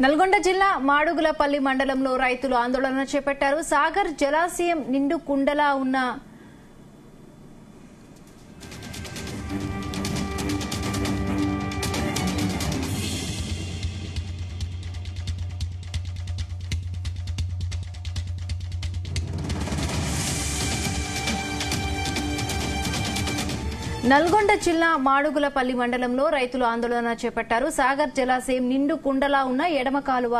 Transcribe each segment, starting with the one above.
నల్గొండ జిల్లా మాడుగులపల్లి మండలంలో రైతులు ఆందోళన చేపట్టారు. సాగర్ జలాశయం నిండు కుండలా ఉన్న నల్గొండ జిల్లా మాడుగులపల్లి మండలంలో రైతులు ఆందోళన చేపట్టారు. సాగర్ జలాశయం నిండు కుండలా ఉన్న ఎడమ కాలువ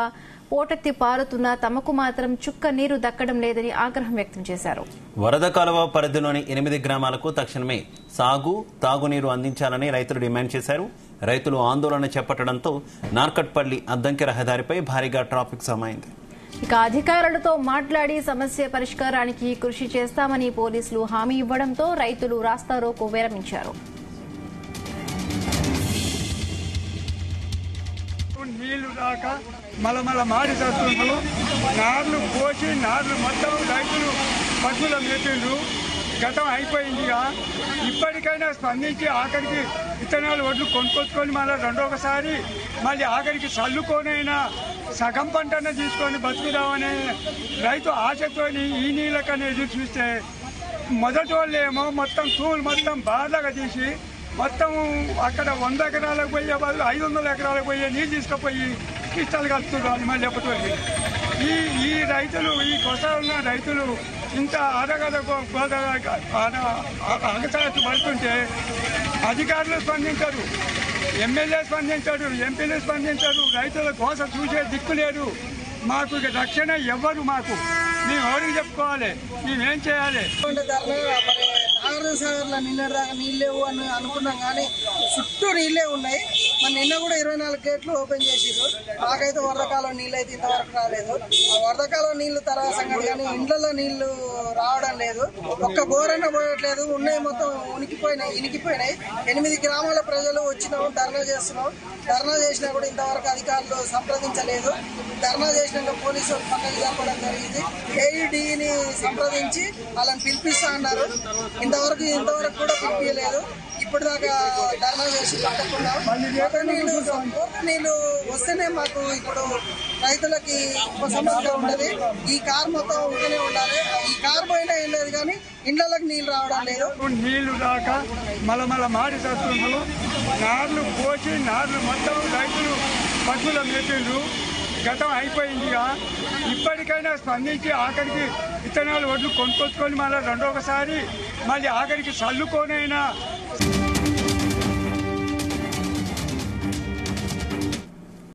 పోటెత్తి పారుతున్నా తమకు మాత్రం చుక్క నీరు దక్కడం లేదని ఆగ్రహం వ్యక్తం చేశారు. వరద కాలువ పరిధిలోని 8 గ్రామాలకు తక్షణమే సాగు తాగునీరు అందించాలని రైతులు డిమాండ్ చేశారు. రైతులు ఆందోళన చేపట్టడంతో నార్కట్పల్లి అద్దంకి రహదారిపై భారీగా ట్రాఫిక్ జామ్ అయింది. ఇక అధికారులతో మాట్లాడి సమస్య పరిష్కారానికి కృషి చేస్తామని పోలీసులు హామీ ఇవ్వడంతో రైతులు రాస్తారోకో విరమించారు. నీళ్లు రాక మలమల మాడి చేస్తుండ్రు. నార్లు పోసి నార్లు మొత్తం రైతులు పశువుల మేపిండ్రు. గతం అయిపోయిందిగా, ఇప్పటికైనా స్పందించి ఆఖరికి విత్తనాలు ఒడ్లు కొనుక్కొచ్చుకొని మళ్ళీ రెండోసారి మళ్ళీ ఆఖరికి చల్లుకొనైనా సగం పంటన తీసుకొని బతుకుదామనే రైతు ఆశతోని ఈ నీళ్ళకనే ఎదురు చూస్తే మొదటి వాళ్ళేమో మొత్తం తూములు మొత్తం బార్లాగా తీసి మొత్తం అక్కడ 100 ఎకరాలకు పోయే బదులు 500 ఎకరాలకు పోయే నీళ్ళు తీసుకుపోయి ఇష్టాలు కలుపుతున్నారు. మళ్ళీ ఎప్పటి ఈ రైతులు ఈ కొసన్న రైతులు ఇంత అగచాటు పడుతుంటే అధికారులు స్పందించారు, ఎమ్మెల్యే స్పందించాడు, ఎంపీలు స్పందించారు. రైతుల కోసం చూసే దిక్కు లేదు. మాకు ఇక రక్షణ ఎవ్వరు. మాకు మేము ఎవరికి చెప్పుకోవాలి, మేమేం చేయాలి? సాగర్లో నిన్నదాకా నీళ్ళు లేవు అని అనుకున్నాం, కానీ చుట్టూ నీళ్ళే ఉన్నాయి. మరి నిన్న కూడా 24 గేట్లు ఓపెన్ చేసిరు. మాకైతే వరదకాలం నీళ్ళు అయితే ఇంతవరకు రాలేదు. ఆ వరదకాలం నీళ్లు తర్వాత సంగతి, కానీ ఇండ్లలో నీళ్లు రావడం లేదు. ఒక్క బోరన్న పోయట్లేదు. ఉన్నాయి మొత్తం ఇనికిపోయినాయి. 8 గ్రామాల ప్రజలు వచ్చినాము, ధర్నా చేస్తున్నాం. ధర్నా చేసినా కూడా ఇంతవరకు అధికారులు సంప్రదించలేదు. ధర్నా చేసినాక పోలీసులు పక్కకి జరపడం జరిగింది. ఏఈడీని సంప్రదించి వాళ్ళని పిలిపిస్తా అన్నారు. ఇంతవరకు కూడా పిలిపించలేదు. ఇప్పటిదాకా ధర్నా చేసి పట్టకుండా నీళ్లు వస్తేనే మాకు ఇప్పుడు రైతులకి ఉపశమనంగా ఉండదు. ఈ కార్ మొత్తం ఉంటూనే ఉండాలి. ఈ కార్ పోయినా ఏం లేదు, కానీ ఇండ్లకి నీళ్లు రావడం లేదు. నీళ్లు రాక మలమల మాడి చేస్తుండ్రు. నార్లు పోసి నార్లు మొత్తం రైతులు పశువుల మేపిండ్రు. గతం అయిపోయిందిగా, ఇప్పటికైనా స్పందించి ఆఖరికి విత్తనాలు ఒడ్లు కొనుక్కొచ్చుకొని మళ్ళీ రెండోసారి మళ్ళీ ఆఖరికి చల్లుకొనైనా